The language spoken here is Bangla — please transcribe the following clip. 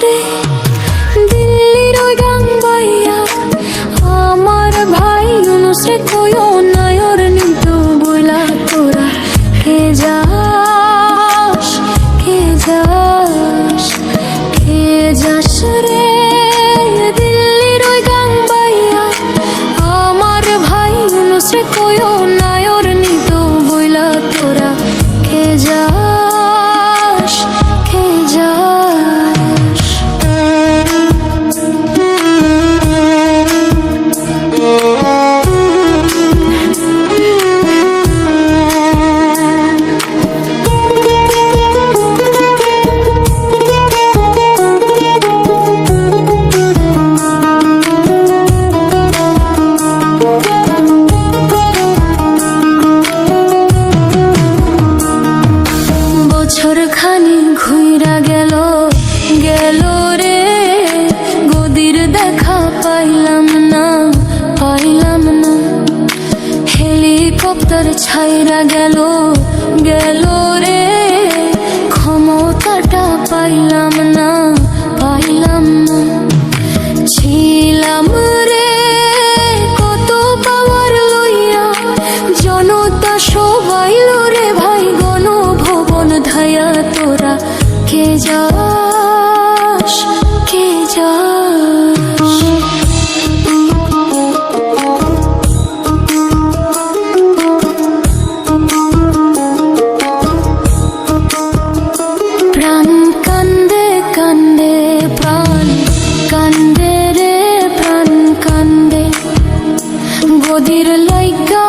রে দিল্লির ওই গান বাইয়া আমার ভাই ইউনুস রে কইও নায়র নিত বইলা তোরা কে যাস কে যাস কে যাস রে দিল্লির ওই গান বাইয়া আমার ভাই ইউনুস রে কইও নায়র নিত বইলা তোরা কে যাস কে যাস। বছরখানি ঘুইরা গেল গেল রে গদির দেখা পাইলাম না হেলিকপ্টার ছাইরা গেল গেল রে ক্ষমতাটা পাইলাম না ছিলাম রে কত পাওয়ার লইয়া জনতা সবাই রে ভাই গণভবন ধায়া তোরা কে যাস কে যাস। প্রাণ কান্দে কান্দে প্রাণ কান্দে রে প্রাণ কান্দে গদির লাইগা